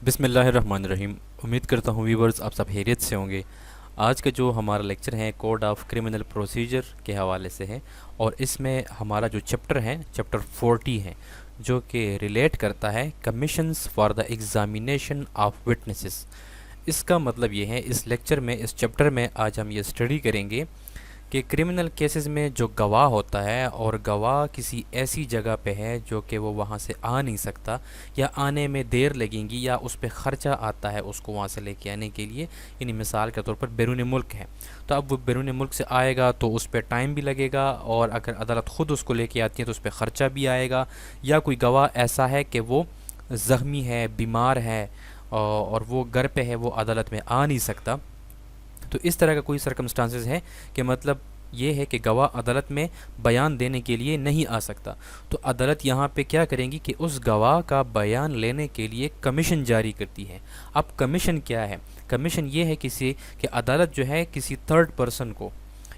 बिस्मिल्लाहिर्रहमानिर्रहीम। उम्मीद करता हूँ व्यूवर्स आप सब खैरियत से होंगे। आज का जो हमारा लेक्चर है कोड ऑफ क्रिमिनल प्रोसीजर के हवाले से है और इसमें हमारा जो चैप्टर है चैप्टर 40 है जो कि रिलेट करता है commissions for the examination of witnesses. इसका मतलब ये है इस लेक्चर में इस चैप्टर में आज हम ये स्टडी करेंगे कि क्रिमिनल केसेस में जो गवाह होता है और गवाह किसी ऐसी जगह पे है जो कि वो वहाँ से आ नहीं सकता या आने में देर लगेगी या उस पर ख़र्चा आता है उसको वहाँ से लेके आने के लिए। यानी मिसाल के तौर पर बैरून मुल्क है तो अब वो बैरून मुल्क से आएगा तो उस पर टाइम भी लगेगा और अगर अदालत ख़ुद उसको लेके आती है तो उस पर ख़र्चा भी आएगा। या कोई गवाह ऐसा है कि वो ज़ख्मी है, बीमार है और वो घर पे है, वो अदालत में आ नहीं सकता। तो इस तरह का कोई सर्कमस्टांसेस है कि मतलब ये है कि गवाह अदालत में बयान देने के लिए नहीं आ सकता, तो अदालत यहाँ पे क्या करेंगी कि उस गवाह का बयान लेने के लिए कमीशन जारी करती है। अब कमीशन क्या है? कमीशन ये है किसी कि अदालत जो है किसी थर्ड पर्सन को,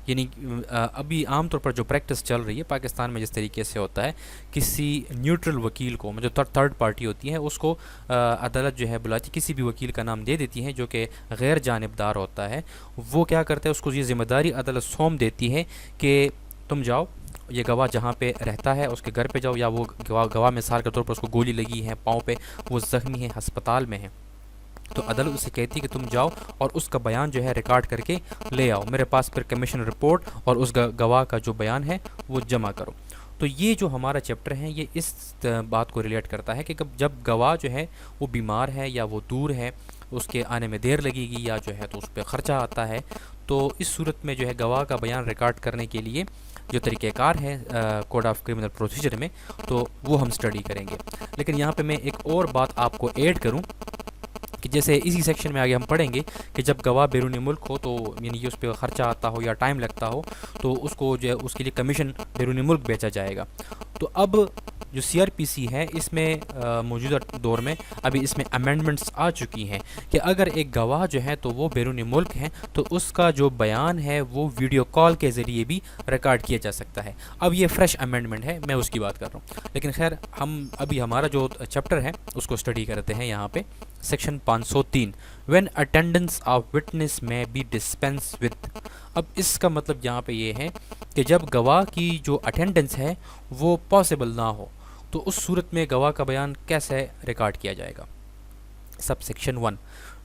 यानी अभी आमतौर पर जो प्रैक्टिस चल रही है पाकिस्तान में जिस तरीके से होता है, किसी न्यूट्रल वकील को, जो थर्ड पार्टी होती है उसको अदालत जो है बुलाती, किसी भी वकील का नाम दे देती है जो कि गैर जानिबदार होता है। वो क्या करता है, उसको ये ज़िम्मेदारी अदालत सौंप देती है कि तुम जाओ, ये गवाह जहाँ पे रहता है उसके घर पे जाओ, या वो गवाह मिसाल के तौर पर उसको गोली लगी है पाँव पे, वो ज़ख्मी है, अस्पताल में है, तो अदालत उसे कहती है कि तुम जाओ और उसका बयान जो है रिकॉर्ड करके ले आओ मेरे पास, फिर कमीशन रिपोर्ट और उस गवाह का जो बयान है वो जमा करो। तो ये जो हमारा चैप्टर है ये इस बात को रिलेट करता है कि जब गवाह जो है वो बीमार है या वो दूर है, उसके आने में देर लगेगी या जो है तो उस पर ख़र्चा आता है, तो इस सूरत में जो है गवाह का बयान रिकॉर्ड करने के लिए जो तरीक़ेकार है कोड ऑफ क्रिमिनल प्रोसीजर में, तो वो हम स्टडी करेंगे। लेकिन यहाँ पे मैं एक और बात आपको ऐड करूँ कि जैसे इसी सेक्शन में आगे हम पढ़ेंगे कि जब गवाह बैरून मुल्क हो तो यानी कि उस पर ख़र्चा आता हो या टाइम लगता हो तो उसको जो है उसके लिए कमीशन बैरून मुल्क बेचा जाएगा। तो अब जो CRPC है इसमें मौजूदा दौर में अभी इसमें अमेंडमेंट्स आ चुकी हैं कि अगर एक गवाह जो है तो वो बैरून मुल्क है तो उसका जो बयान है वो वीडियो कॉल के ज़रिए भी रिकॉर्ड किया जा सकता है। अब ये फ्रेश अमेंडमेंट है, मैं उसकी बात कर रहा हूँ। लेकिन खैर हम अभी हमारा जो चैप्टर है उसको स्टडी करते हैं। यहाँ पे section 503 when attendance of witness में बी डिस्पेंस विद। अब इसका मतलब यहाँ पे ये है कि जब गवाह की जो अटेंडेंस है वो पॉसिबल ना हो तो उस सूरत में गवाह का बयान कैसे रिकॉर्ड किया जाएगा। Subsection 1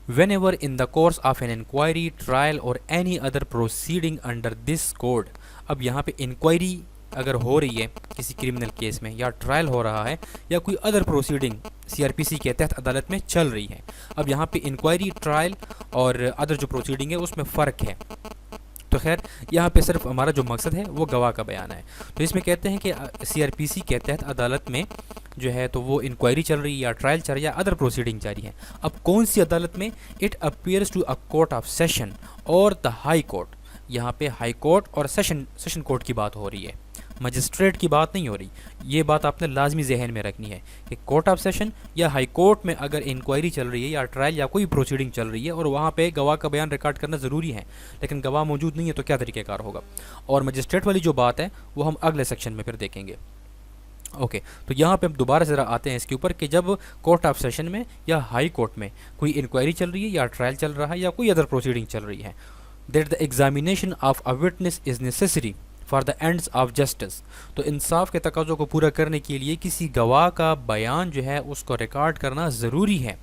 whenever in the course of an inquiry, trial or any other proceeding under this code. अब यहाँ पे इंक्वायरी अगर हो रही है किसी क्रिमिनल केस में या ट्रायल हो रहा है या कोई अदर प्रोसीडिंग CRPC के तहत अदालत में चल रही है। अब यहाँ पे इंक्वायरी, ट्रायल और अदर जो प्रोसीडिंग है उसमें फ़र्क है। तो खैर यहाँ पे सिर्फ हमारा जो मकसद है वो गवाह का बयान है। तो इसमें कहते हैं कि CRPC के तहत अदालत में जो है तो वो इंक्वायरी चल रही है या ट्रायल चल रही है या अदर प्रोसीडिंग जारी है। अब कौन सी अदालत में? It appears to a court of session और द हाई कोर्ट। यहाँ पे हाई कोर्ट और सेशन कोर्ट की बात हो रही है, मजिस्ट्रेट की बात नहीं हो रही। ये बात आपने लाजमी जहन में रखनी है कि कोर्ट ऑफ सेशन या हाई कोर्ट में अगर इंक्वायरी चल रही है या ट्रायल या कोई प्रोसीडिंग चल रही है और वहाँ पे गवाह का बयान रिकॉर्ड करना ज़रूरी है, लेकिन गवाह मौजूद नहीं है तो क्या तरीक़ेकार होगा। और मजिस्ट्रेट वाली जो बात है वो हम अगले सेक्शन में फिर देखेंगे। ओके तो यहाँ पे हम दोबारा ज़रा आते हैं इसके ऊपर कि जब कोर्ट ऑफ सेशन में या हाई कोर्ट में कोई इंक्वायरी चल रही है या ट्रायल चल रहा है या कोई अदर प्रोसीडिंग चल रही है, that the examination of a witness is necessary for the ends of justice. तो इंसाफ के तकाज़ों को पूरा करने के लिए किसी गवाह का बयान जो है उसको रिकॉर्ड करना ज़रूरी है।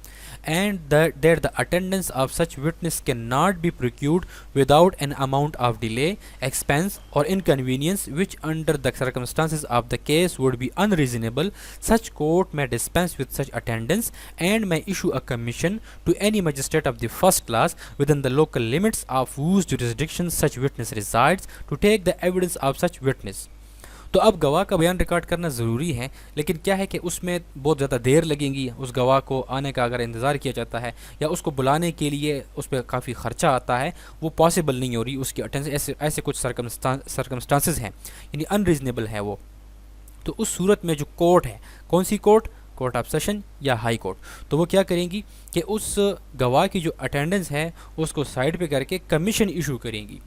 And that the attendance of such witness can not be procured without an amount of delay, expense or inconvenience which under the circumstances of the case would be unreasonable. Such court may dispense with such attendance and may issue a commission to any magistrate of the first class within the local limits of whose jurisdiction such witness resides to take the evidence of such witness। तो अब गवाह का बयान record करना ज़रूरी है, लेकिन क्या है कि उसमें बहुत ज़्यादा देर लगेगी। उस गवाह को आने का अगर इंतज़ार किया जाता है या उसको बुलाने के लिए उस पर काफ़ी ख़र्चा आता है, वो पॉसिबल नहीं हो रही उसकी अटेंडेंस, ऐसे कुछ सर्कमस्टांसेस हैं, यानी अनरीजनेबल है वो। तो उस सूरत में जो कोर्ट है, कौन सी कोर्ट? कोर्ट ऑफ सेशन या हाई कोर्ट, तो वो क्या करेंगी कि उस गवाह की जो अटेंडेंस है उसको साइड पे करके कमीशन इशू करेंगी।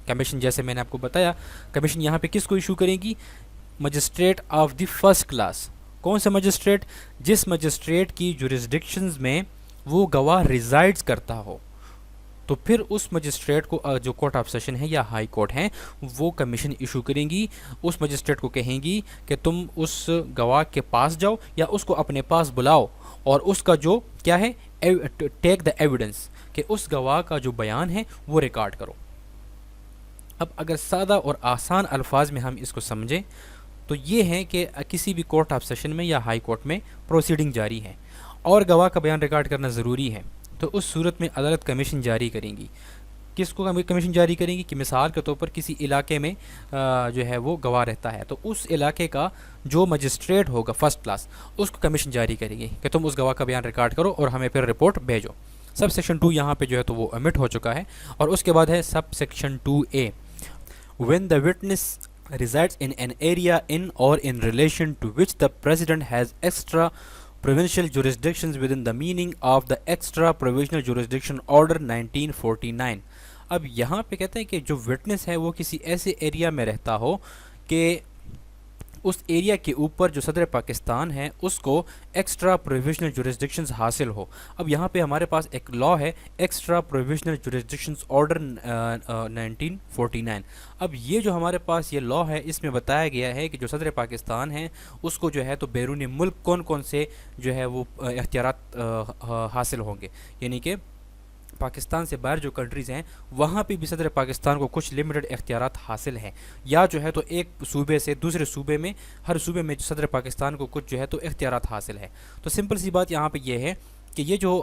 कमीशन जैसे मैंने आपको बताया, कमीशन यहाँ पे किसको इशू करेंगी? Magistrate of the first class. कौन सा मजिस्ट्रेट? जिस मजिस्ट्रेट की जुरिस्डिक्शंस में वो गवाह रिजाइड्स करता हो, तो फिर उस मजिस्ट्रेट को जो कोर्ट ऑफ सेशन है या हाई कोर्ट है वो कमीशन इशू करेंगी, उस मजिस्ट्रेट को कहेंगी कि तुम उस गवाह के पास जाओ या उसको अपने पास बुलाओ और उसका जो क्या है टेक द एविडेंस, कि उस गवाह का जो बयान है वो रिकॉर्ड करो। अब अगर सादा और आसान अल्फाज में हम इसको समझें तो ये है कि किसी भी कोर्ट ऑफ सेशन में या हाई कोर्ट में प्रोसीडिंग जारी है और गवाह का बयान रिकॉर्ड करना ज़रूरी है, तो उस सूरत में अदालत कमीशन जारी करेंगी। किसको कमीशन जारी करेंगी कि मिसाल के तौर पर किसी इलाके में जो है वो गवाह रहता है, तो उस इलाके का जो मजिस्ट्रेट होगा फर्स्ट क्लास उसको कमीशन जारी करेंगे कि तुम उस गवाह का बयान रिकॉर्ड करो और हमें फिर रिपोर्ट भेजो। सब सेक्शन 2 यहाँ पे जो है तो वो ओमिट हो चुका है। और उसके बाद है sub section 2A, when the witness resides in an area in or in relation to which the president has extra provincial jurisdictions within the meaning of the extra provisional jurisdiction order 1949। अब यहाँ पे कहते हैं कि जो witness है वो किसी ऐसे एरिया में रहता हो कि उस एरिया के ऊपर जो सदर पाकिस्तान है उसको एक्स्ट्रा प्रोविजनल जुरिस्डिक्शंस हासिल हो। अब यहाँ पे हमारे पास एक लॉ है एक्स्ट्रा प्रोविजनल जुरिस्डिक्शंस ऑर्डर 1949। अब ये जो हमारे पास ये लॉ है इसमें बताया गया है कि जो सदर पाकिस्तान है उसको जो है तो बैरूनी मुल्क कौन कौन से जो है वो इख्तियारात हासिल होंगे, यानी कि पाकिस्तान से बाहर जो कंट्रीज़ हैं वहाँ पे भी सदर पाकिस्तान को कुछ लिमिटेड इख्तियारात हासिल हैं, या जो है तो एक सूबे से दूसरे सूबे में हर सूबे में सदर पाकिस्तान को कुछ जो है तो इख्तियारात हासिल है। तो सिंपल सी बात यहाँ पे ये है कि ये जो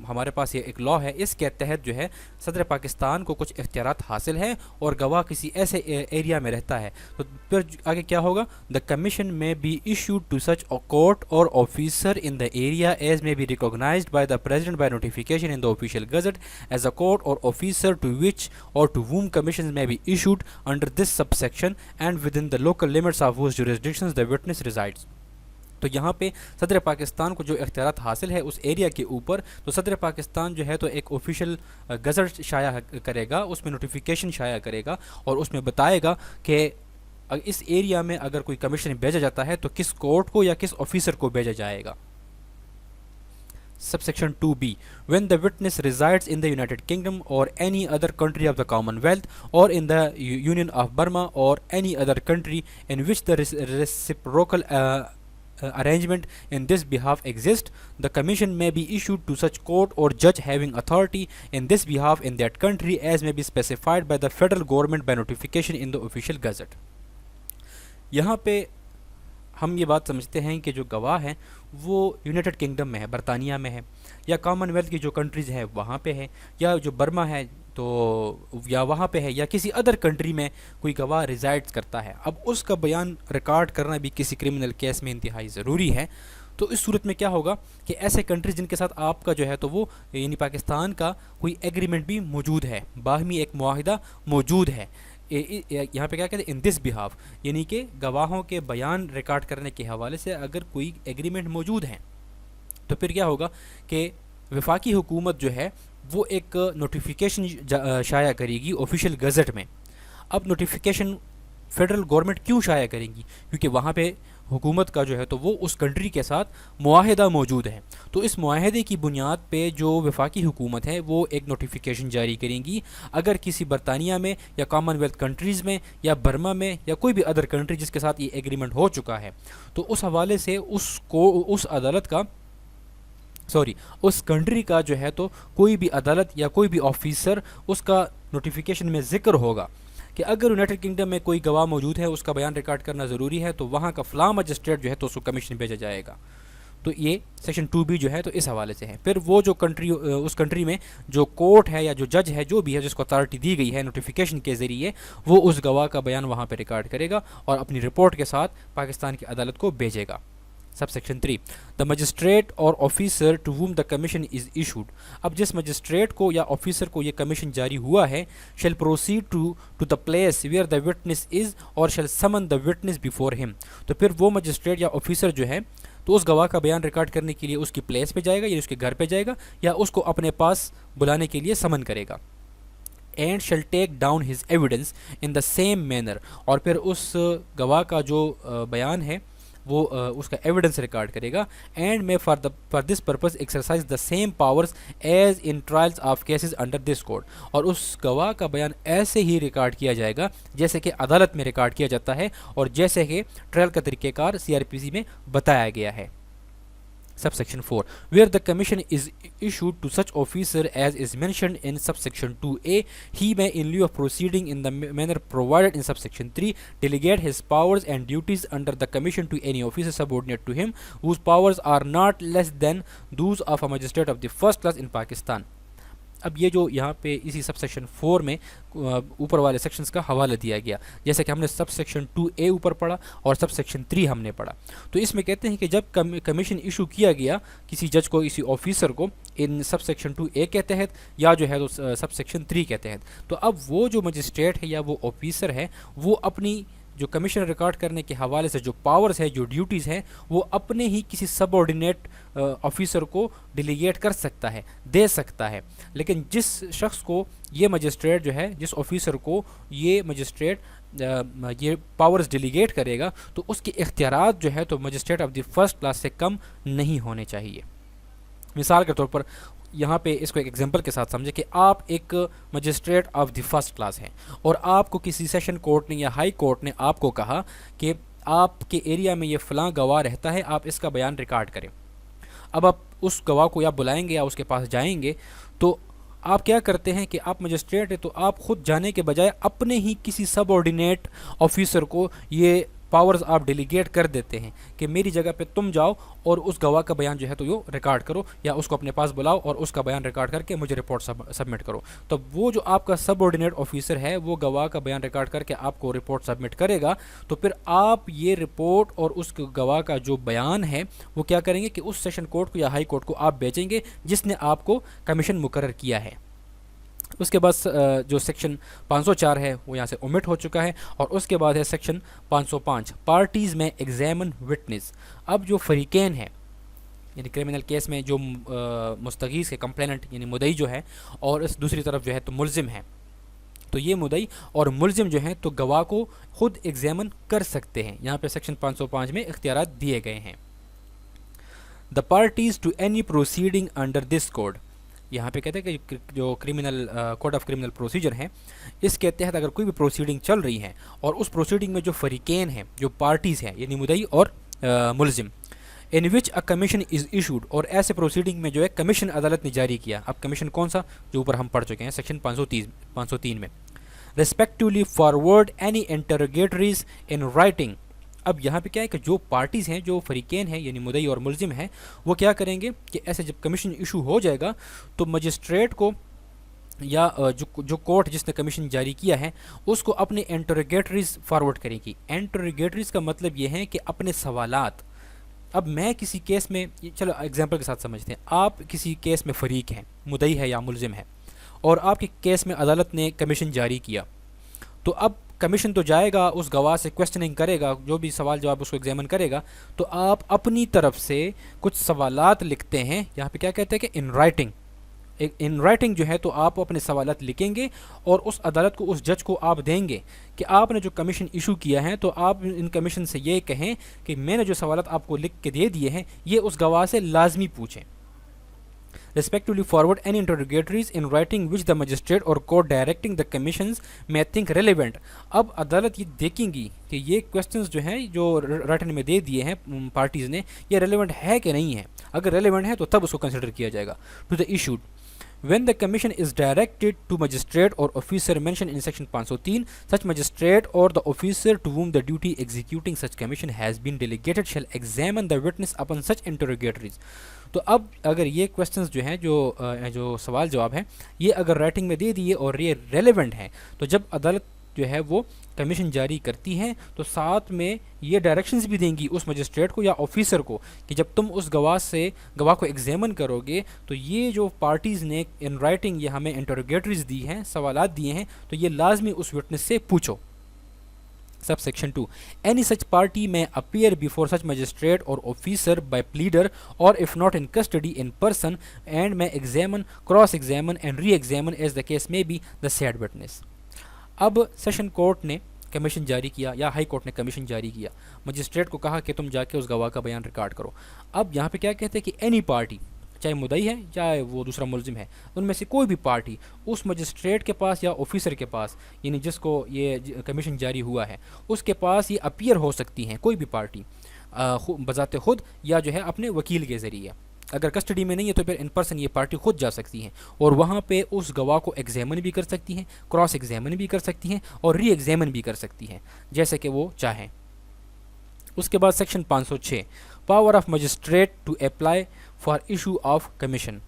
हमारे पास ये एक लॉ है इसके तहत जो है सदर पाकिस्तान को कुछ इख्तियारात हासिल है और गवाह किसी ऐसे एरिया में रहता है, तो फिर आगे क्या होगा, the commission may be issued to such a court or officer in the area as may be recognized by the president by notification in the official gazette as a court or officer to which or to whom commission may be issued under this subsection and within the local limits of whose jurisdictions the witness resides. तो यहाँ पे सदर पाकिस्तान को जो इख्तियारात हासिल है उस area के ऊपर, तो सदर पाकिस्तान जो है तो एक ऑफिशियल गज़ट शाया करेगा, उसमें नोटिफिकेशन शाया करेगा और उसमें बताएगा कि इस एरिया में अगर कोई कमीशन भेजा जाता है तो किस कोर्ट को या किस ऑफिसर को भेजा जाएगा। Subsection 2B, when the witness resides in the United Kingdom or any other country of the Commonwealth or in the Union of Burma or any other country in which the reciprocal arrangement in this behalf exists, the commission may be issued to such court or judge having authority in this behalf in that country as may be specified by the federal government by notification in the official gazette। यहाँ पे हम ये बात समझते हैं कि जो गवाह है वो यूनाइटेड किंगडम में है, बरतानिया में है, या कॉमनवेल्थ की जो कंट्रीज़ हैं वहाँ पे है, या जो बर्मा है तो या वहाँ पे है, या किसी अदर कंट्री में कोई गवाह रिजाइड्स करता है। अब उसका बयान रिकॉर्ड करना भी किसी क्रिमिनल केस में इंतहाई ज़रूरी है। तो इस सूरत में क्या होगा कि ऐसे कंट्रीज़ जिनके साथ आपका जो है तो वो यानी पाकिस्तान का कोई एग्रीमेंट भी मौजूद है, बाहमी एक मुआहिदा मौजूद है, यहाँ पे क्या कहते हैं इन दिस बिहाफ, यानी कि गवाहों के बयान रिकॉर्ड करने के हवाले से अगर कोई एग्रीमेंट मौजूद है तो फिर क्या होगा कि वफाकी हुकूमत जो है वो एक नोटिफिकेशन शाया करेगी ऑफिशियल गज़ट में। अब नोटिफिकेशन फेडरल गवर्नमेंट क्यों शाया करेंगी, क्योंकि वहाँ पे हुकूमत का जो है तो वो उस कंट्री के साथ मुआहिदा मौजूद है, तो इस मुआहिदे की बुनियाद पे जो वफाकी हुकूमत है वो एक नोटिफिकेशन जारी करेंगी। अगर किसी बरतानिया में या कॉमनवेल्थ कंट्रीज़ में या बर्मा में या कोई भी अदर कंट्री जिसके साथ ये एग्रीमेंट हो चुका है, तो उस हवाले से उसको उस अदालत का उस कंट्री का जो है तो कोई भी अदालत या कोई भी ऑफिसर उसका नोटिफिकेशन में ज़िक्र होगा कि अगर यूनाइटेड किंगडम में कोई गवाह मौजूद है उसका बयान रिकॉर्ड करना ज़रूरी है, तो वहाँ का फ़लाँ मजिस्ट्रेट जो है तो उसको कमीशन भेजा जाएगा। तो ये सेक्शन 2B जो है तो इस हवाले से है। फिर वो जो कंट्री उस कंट्री में जो कोर्ट है या जो जज है जो भी है जिसको अथॉरिटी दी गई है नोटिफिकेशन के ज़रिए, वो उस गवाह का बयान वहाँ पर रिकॉर्ड करेगा और अपनी रिपोर्ट के साथ पाकिस्तान की अदालत को भेजेगा। Subsection 3, the magistrate or officer to whom the commission is issued. अब जिस मजिस्ट्रेट को या ऑफिसर को ये कमीशन जारी हुआ है shall proceed to the place where the witness is or shall summon the witness before him. तो फिर वो मजिस्ट्रेट या ऑफिसर जो है तो उस गवाह का बयान रिकॉर्ड करने के लिए उसकी प्लेस पे जाएगा या उसके घर पे जाएगा या उसको अपने पास बुलाने के लिए समन करेगा। And shall take down his evidence in the same manner, और फिर उस गवाह का जो बयान है वो उसका एविडेंस रिकॉर्ड करेगा, and may for this purpose exercise the same powers as in trials of cases under this code. और उस गवाह का बयान ऐसे ही रिकॉर्ड किया जाएगा जैसे कि अदालत में रिकॉर्ड किया जाता है और जैसे कि ट्रायल का तरीक़ेकार CRPC में बताया गया है। Subsection 4, where the commission is issued to such officer as is mentioned in subsection 2A, he may, in lieu of proceeding in the manner provided in subsection 3, delegate his powers and duties under the commission to any officer subordinate to him, whose powers are not less than those of a magistrate of the first class in Pakistan। अब ये जो यहाँ पे इसी subsection 4 में ऊपर वाले sections का हवाला दिया गया, जैसे कि हमने सबसेक्शन 2A ऊपर पढ़ा और सबसेक्शन 3 हमने पढ़ा। तो इसमें कहते हैं कि जब कमीशन इशू किया गया किसी जज को, किसी ऑफिसर को, इन सबसेक्शन 2A के तहत या जो है तो सबसेक्शन 3 के तहत, तो अब वो जो मजिस्ट्रेट है या वो ऑफिसर है वो अपनी जो कमीशन रिकॉर्ड करने के हवाले से जो पावर्स है, जो ड्यूटीज़ हैं, वो अपने ही किसी सबऑर्डिनेट ऑफिसर को डिलीगेट कर सकता है, दे सकता है। लेकिन जिस शख्स को ये मजिस्ट्रेट जो है, जिस ऑफिसर को ये मजिस्ट्रेट ये पावर्स डिलीगेट करेगा, तो उसके इख्तियारात जो है तो magistrate of the first class से कम नहीं होने चाहिए। मिसाल के तौर पर यहाँ पे इसको एक एग्जांपल के साथ समझे कि आप एक magistrate of the first class हैं और आपको किसी सेशन कोर्ट ने या हाई कोर्ट ने आपको कहा कि आपके एरिया में ये फ़लाँ गवाह रहता है, आप इसका बयान रिकॉर्ड करें। अब आप उस गवाह को या बुलाएंगे या उसके पास जाएंगे, तो आप क्या करते हैं कि आप मजिस्ट्रेट है तो आप ख़ुद जाने के बजाय अपने ही किसी सबऑर्डिनेट ऑफिसर को ये पावर्स आप डेलीगेट कर देते हैं कि मेरी जगह पे तुम जाओ और उस गवाह का बयान जो है तो यो रिकॉर्ड करो, या उसको अपने पास बुलाओ और उसका बयान रिकॉर्ड करके मुझे रिपोर्ट सबमिट करो। तो वो जो आपका सबऑर्डिनेट ऑफिसर है वो गवाह का बयान रिकॉर्ड करके आपको रिपोर्ट सबमिट करेगा, तो फिर आप ये रिपोर्ट और उस गवाह का जो बयान है वो क्या करेंगे कि उस सेशन कोर्ट को या हाई कोर्ट को आप भेजेंगे जिसने आपको कमीशन मुकर्रर किया है। उसके बाद जो सेक्शन 504 है वो यहाँ से ओमिट हो चुका है, और उसके बाद है सेक्शन 505, पार्टीज़ में एग्जामिन विटनेस। अब जो फरीकैन है यानी क्रिमिनल केस में जो मुस्तगीज़ के कंप्लेनेंट यानी मुदई जो है और इस दूसरी तरफ जो है तो मुलजिम है, तो ये मुदई और मुलजिम जो हैं तो गवाह को खुद एग्जामिन कर सकते हैं। यहाँ पे सेक्शन 505 में इख्तियारात दिए गए हैं। The parties to any proceeding under this code, यहाँ पे कहते हैं कि जो criminal code of criminal procedure है इसके तहत अगर कोई भी प्रोसीडिंग चल रही है और उस प्रोसीडिंग में जो फरीकैन हैं, जो पार्टीज़ हैं यानी मुदई और मुलजिम, इन विच अ कमीशन इज़ इशूड, और ऐसे प्रोसीडिंग में जो है कमीशन अदालत ने जारी किया। अब कमीशन कौन सा, जो ऊपर हम पढ़ चुके हैं सेक्शन 503 में, respectively forward any interrogatories in writing. अब यहाँ पे क्या है कि जो पार्टीज़ हैं, जो फरीकैन हैं यानी मुदई और मुलजिम हैं, वो क्या करेंगे कि ऐसे जब कमीशन इशू हो जाएगा तो मजिस्ट्रेट को या जो कोर्ट जिसने कमीशन जारी किया है उसको अपने इंटरोगेटरीज फॉरवर्ड करेगी। इंटरोगेटरीज का मतलब ये है कि अपने सवालात। अब मैं किसी केस में, चलो एग्जांपल के साथ समझते हैं, आप किसी केस में फ़रीक हैं, मुदई है या मुलजिम है, और आपके केस में अदालत ने कमीशन जारी किया, तो अब कमीशन तो जाएगा उस गवाह से क्वेश्चनिंग करेगा, जो भी सवाल जवाब उसको एग्जामिन करेगा, तो आप अपनी तरफ से कुछ सवालात लिखते हैं। यहाँ पे क्या कहते हैं कि इन राइटिंग, इन राइटिंग जो है तो आप अपने सवालात लिखेंगे और उस अदालत को, उस जज को आप देंगे कि आपने जो कमीशन इशू किया है तो आप इन कमीशन से ये कहें कि मैंने जो सवालात आपको लिख के दे दिए हैं ये उस गवाह से लाजमी पूछें। respectively forward any interrogatories in writing which the magistrate or court directing the commissions may think relevant। अब अदालत ये देखेंगी कि ये क्वेश्चंस जो हैं जो रिटन में दे दिए हैं पार्टीज़ ने, ये रेलेवेंट है कि नहीं है। अगर रेलेवेंट है तो तब उसको कंसिडर किया जाएगा। To the issued when the commission is directed to magistrate or officer mentioned in section 503, such magistrate or the officer to whom the duty executing such commission has been delegated shall examine the witness upon such interrogatories। तो अब अगर ये questions जो हैं, जो सवाल जवाब हैं, ये अगर राइटिंग में दे दिए और ये रेलेवेंट हैं, तो जब अदालत जो है वो कमीशन जारी करती हैं तो साथ में ये डायरेक्शंस भी देंगी उस मजिस्ट्रेट को या ऑफिसर को कि जब तुम उस गवाह को एग्जामिन करोगे तो ये जो पार्टीज़ ने इन राइटिंग ये हमें इंटरोगेटरीज दी हैं, सवालात दिए हैं, तो ये लाजमी उस विटनेस से पूछो। Subsection 2, any such party may appear before such magistrate or officer by pleader or if not in custody in person and may examine, cross-examine and re-examine as the case may be the said witness। अब session court ने commission जारी किया या high court ने commission जारी किया, magistrate को कहा कि तुम जाके उस गवाह का बयान रिकॉर्ड करो। अब यहाँ पे क्या कहते हैं कि एनी पार्टी, चाहे मुद्दई है चाहे वो दूसरा मुलजिम है, उनमें से कोई भी पार्टी उस मजिस्ट्रेट के पास या ऑफिसर के पास, यानी जिसको ये कमीशन जारी हुआ है उसके पास ये अपीयर हो सकती हैं, कोई भी पार्टी बजाते खुद या जो है अपने वकील के ज़रिए। अगर कस्टडी में नहीं है तो फिर इन पर्सन ये पार्टी खुद जा सकती हैं और वहाँ पे उस गवाह को एग्जामिन भी कर सकती हैं, क्रॉस एग्जामिन भी कर सकती हैं और री एग्जामिन भी कर सकती हैं जैसे कि वो चाहें। उसके बाद section 506, power of magistrate to apply for issue of commission.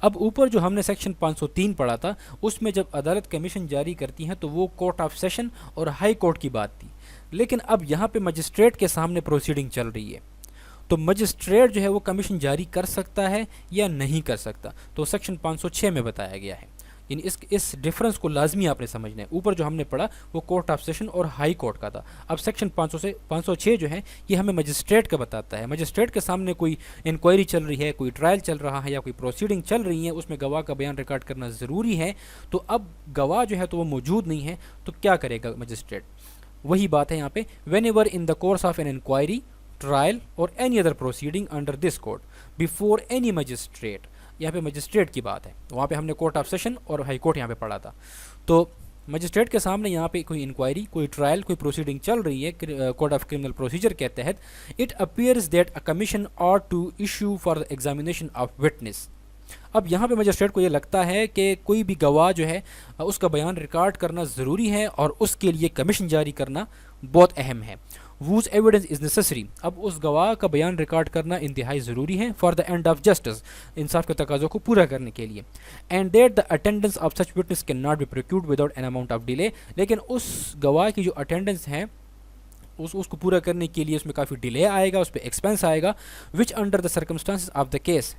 अब ऊपर जो हमने सेक्शन 503 पढ़ा था उसमें जब अदालत कमीशन जारी करती हैं तो वो कोर्ट ऑफ सेशन और हाई कोर्ट की बात थी, लेकिन अब यहाँ पे मजिस्ट्रेट के सामने प्रोसीडिंग चल रही है, तो मजिस्ट्रेट जो है वो कमीशन जारी कर सकता है या नहीं कर सकता, तो सेक्शन 506 में बताया गया है। यानी इस डिफरेंस को लाजमी आपने समझना है। ऊपर जो हमने पढ़ा वो कोर्ट ऑफ सेशन और हाई कोर्ट का था, अब सेक्शन 506 जो है ये हमें मजिस्ट्रेट का बताता है। मजिस्ट्रेट के सामने कोई इंक्वायरी चल रही है, कोई ट्रायल चल रहा है या कोई प्रोसीडिंग चल रही है, उसमें गवाह का बयान रिकॉर्ड करना ज़रूरी है। तो अब गवाह जो है तो वो मौजूद नहीं है, तो क्या करेगा मजिस्ट्रेट? वही बात है यहाँ पे, whenever in the course of an inquiry, trial or any other proceeding under this code before any magistrate, यहाँ पे मजिस्ट्रेट की बात है, वहाँ पे हमने कोर्ट ऑफ सेशन और हाई कोर्ट यहाँ पे पढ़ा था। तो मजिस्ट्रेट के सामने यहाँ पे कोई इंक्वायरी, कोई ट्रायल, कोई प्रोसीडिंग चल रही है कोड ऑफ क्रिमिनल प्रोसीजर के तहत, it appears that a commission ought to issue for the examination of witness. अब यहाँ पे मजिस्ट्रेट को ये लगता है कि कोई भी गवाह जो है उसका बयान रिकॉर्ड करना ज़रूरी है और उसके लिए कमीशन जारी करना बहुत अहम है। वूज एविडेंस इज़ नेसेसरी, अब उस गवाह का बयान रिकॉर्ड करना इंतहाई ज़रूरी है for the end of justice, इंसाफ के तकाज़ों को पूरा करने के लिए। And that the attendance of such witness can not be procured without an amount of delay, लेकिन उस गवाह की जो अटेंडेंस है उसको पूरा करने के लिए उसमें काफ़ी डिले आएगा, उस पर एक्सपेंस आएगा, which under the circumstances of the case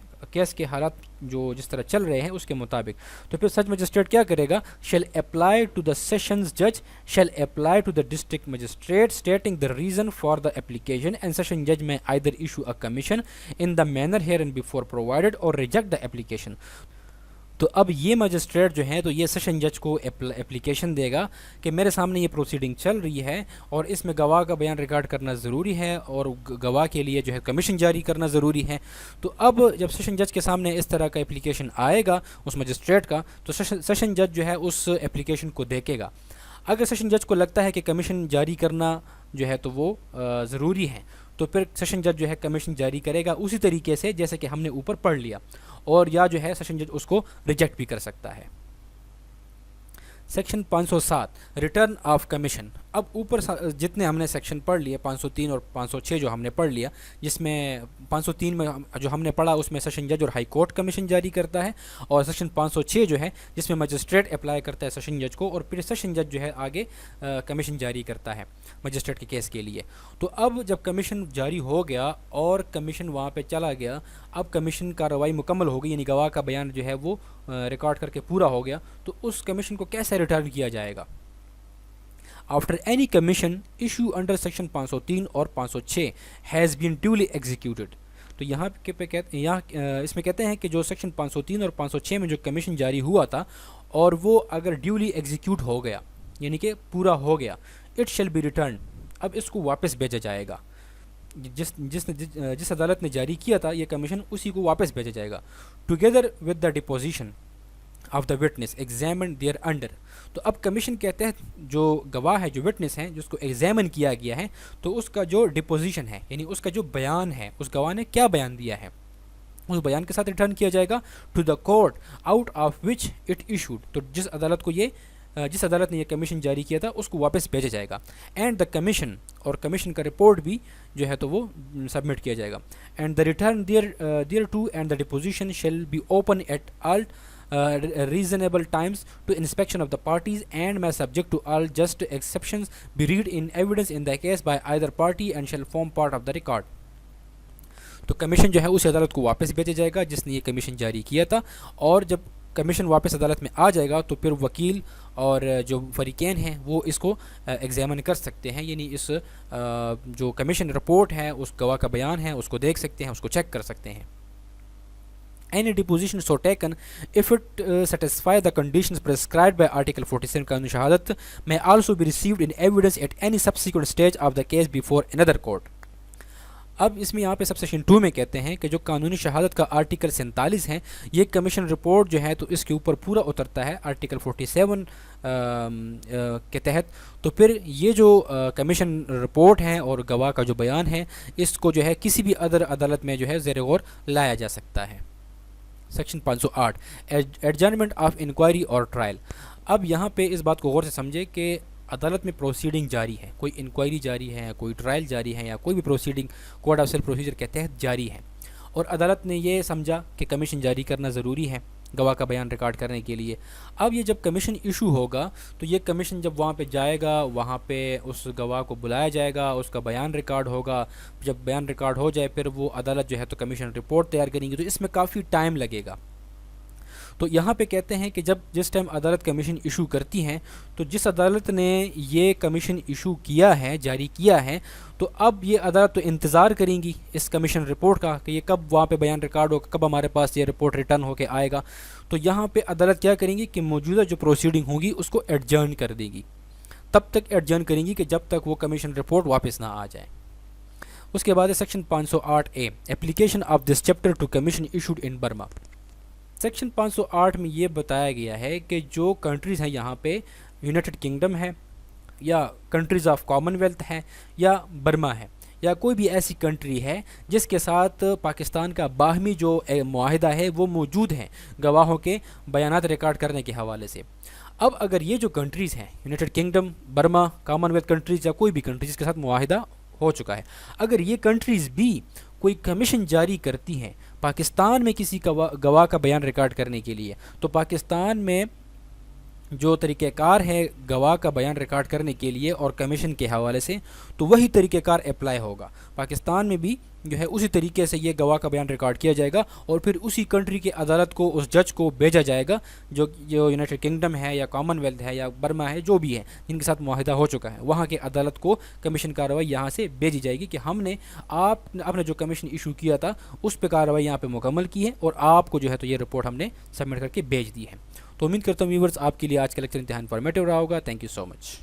के हालात जो जिस तरह चल रहे हैं उसके मुताबिक। तो फिर सच मजिस्ट्रेट क्या करेगा? Shall apply to the sessions जज, shall apply to the district magistrate stating the reason for the application, and session जज may either issue a commission in the manner here and before provided or reject the application. तो अब ये magistrate जो है तो ये session जज को एप्लीकेशन देगा कि मेरे सामने ये प्रोसीडिंग चल रही है और इसमें गवाह का बयान रिकॉर्ड करना ज़रूरी है और गवाह के लिए जो है कमीशन जारी करना ज़रूरी है। तो अब जब सेशन जज के सामने इस तरह का एप्लीकेशन आएगा उस मजिस्ट्रेट का, तो सेशन जज जो है उस एप्लीकेशन को देखेगा। अगर सेशन जज को लगता है कि कमीशन जारी करना जो है तो वो ज़रूरी है, तो फिर सेशन जज जो है कमीशन जारी करेगा उसी तरीके से जैसे कि हमने ऊपर पढ़ लिया, और या जो है सेशन जज उसको रिजेक्ट भी कर सकता है। Section 507 return of commission. अब ऊपर जितने हमने सेक्शन पढ़ लिए 503 और 506 जो हमने पढ़ लिया, जिसमें 503 में जो हमने पढ़ा उसमें सेशन जज और हाई कोर्ट कमीशन जारी करता है, और सेक्शन 506 जो है जिसमें मजिस्ट्रेट अप्लाई करता है सेशन जज को और फिर सेशन जज जो है आगे कमीशन जारी करता है मजिस्ट्रेट के केस के लिए। तो अब जब कमीशन जारी हो गया और कमीशन वहाँ पे चला गया, अब कमीशन कार्रवाई मुकम्मल हो गई, यानी गवाह का बयान जो है वो रिकॉर्ड करके पूरा हो गया, तो उस कमीशन को कैसे रिटर्न किया जाएगा? After any commission issue under section 503 और 506 हैज़ बीन ड्यूली एग्जीक्यूटेड। तो यहाँ इसमें कहते हैं कि जो सेक्शन 503 और 506 में जो कमीशन जारी हुआ था और वो अगर ड्यूली एग्जीक्यूट हो गया यानी कि पूरा हो गया, इट शैल बी रिटर्न, अब इसको वापस भेजा जाएगा। जिस अदालत ने जारी किया था ये कमीशन उसी को वापस भेजा जाएगा, together with the deposition of the witness examine thereunder. तो अब कमीशन कहते हैं जो गवाह है, जो विटनेस है, जिसको एग्जामिन किया गया है, तो उसका जो डिपोजिशन है यानी उसका जो बयान है, उस गवाह ने क्या बयान दिया है, उस बयान के साथ रिटर्न किया जाएगा to the court out of which it issued. तो जिस अदालत ने ये कमीशन जारी किया था उसको वापस भेजा जाएगा। एंड द कमीशन, और कमीशन का रिपोर्ट भी जो है तो वो सबमिट किया जाएगा। And the return thereto and the deposition shall be open at all reasonable times to inspection of the parties and may subject to all just exceptions be read in evidence in the case by either party and shall form part of the record। तो commission जो है उस अदालत को वापस भेजा जाएगा जिसने ये कमीशन जारी किया था, और जब कमीशन वापस अदालत में आ जाएगा तो फिर वकील और जो फरीकैन हैं वो इसको एग्जामिन कर सकते हैं, यानी इस जो कमीशन रिपोर्ट है, उस गवाह का बयान है, उसको देख सकते हैं, उसको चेक कर सकते हैं। any deposition so taken if it satisfy the conditions prescribed by Article 47 कानूनी शहादत may also be received in evidence at any subsequent stage of the case before another court। अब इसमें यहाँ पे सब सेक्शन 2 में कहते हैं कि जो कानूनी शहादत का आर्टिकल 47 है, ये कमीशन रिपोर्ट जो है तो इसके ऊपर पूरा उतरता है आर्टिकल 47 के तहत। तो फिर ये जो कमीशन रिपोर्ट है और गवाह का जो बयान है, इसको जो है किसी भी अदर अदालत में जो है ज़ेर गौर लाया जा सकता है। सेक्शन 508 एडजर्नमेंट ऑफ इंक्वायरी और ट्रायल। अब यहाँ पे इस बात को गौर से समझे कि अदालत में प्रोसीडिंग जारी है, कोई इंक्वायरी जारी है, कोई ट्रायल जारी है, या कोई भी proceeding code of civil procedure के तहत जारी है, और अदालत ने ये समझा कि कमीशन जारी करना ज़रूरी है गवाह का बयान रिकॉर्ड करने के लिए। अब ये जब कमीशन इशू होगा तो ये कमीशन जब वहाँ पे जाएगा, वहाँ पे उस गवाह को बुलाया जाएगा, उसका बयान रिकॉर्ड होगा। जब बयान रिकॉर्ड हो जाए फिर वो अदालत जो है तो कमीशन रिपोर्ट तैयार करेंगी, तो इसमें काफ़ी टाइम लगेगा। तो यहाँ पे कहते हैं कि जिस टाइम अदालत कमीशन इशू करती हैं, तो जिस अदालत ने ये कमीशन इशू किया है, जारी किया है, तो अब ये अदालत तो इंतज़ार करेंगी इस कमीशन रिपोर्ट का कि ये कब वहाँ पे बयान रिकॉर्ड होगा, कब हमारे पास ये रिपोर्ट रिटर्न होके आएगा। तो यहाँ पे अदालत क्या करेंगी कि मौजूदा जो प्रोसीडिंग होगी उसको एडजर्न कर देगी, तब तक एडजर्न करेंगी कि जब तक वो कमीशन रिपोर्ट वापस ना आ जाए। उसके बाद है section 508A application of this chapter two commission issued in Burma. Section 508 में ये बताया गया है कि जो कंट्रीज़ हैं यहाँ पे, यूनाइटेड किंगडम है, या कंट्रीज़ ऑफ कॉमनवेल्थ है, या बर्मा है, या कोई भी ऐसी कंट्री है जिसके साथ पाकिस्तान का बाहमी जो मुआहिदा है वो मौजूद है गवाहों के बयानात रिकॉर्ड करने के हवाले से। अब अगर ये जो कंट्रीज़ हैं, United kingdom, Burma, Commonwealth countries, या कोई भी कंट्री जिसके साथ मुआहिदा हो चुका है, अगर ये कंट्रीज़ भी कोई कमीशन जारी करती हैं पाकिस्तान में किसी गवाह का बयान रिकॉर्ड करने के लिए, तो पाकिस्तान में जो तरीक़ेकार है गवाह का बयान रिकॉर्ड करने के लिए और कमीशन के हवाले से, तो वही तरीक़ेकार अप्लाई होगा। पाकिस्तान में भी जो है उसी तरीके से ये गवाह का बयान रिकॉर्ड किया जाएगा और फिर उसी कंट्री के अदालत को, उस जज को भेजा जाएगा जो यूनाइटेड किंगडम है या कॉमनवेल्थ है या बर्मा है, जो भी है जिनके साथ मुआहिदा हो चुका है, वहाँ के अदालत को कमीशन कार्रवाई यहाँ से भेजी जाएगी कि आपने जो कमीशन इशू किया था उस पर कार्रवाई यहाँ पर मुकम्मल की है और आपको जो है तो ये रिपोर्ट हमने सबमिट करके भेज दी है। तो उम्मीद करता हूँ व्यूअर्स आपके लिए आज का लेक्चर इंतहाई इन्फॉर्मेटिव रहा होगा। Thank you so much.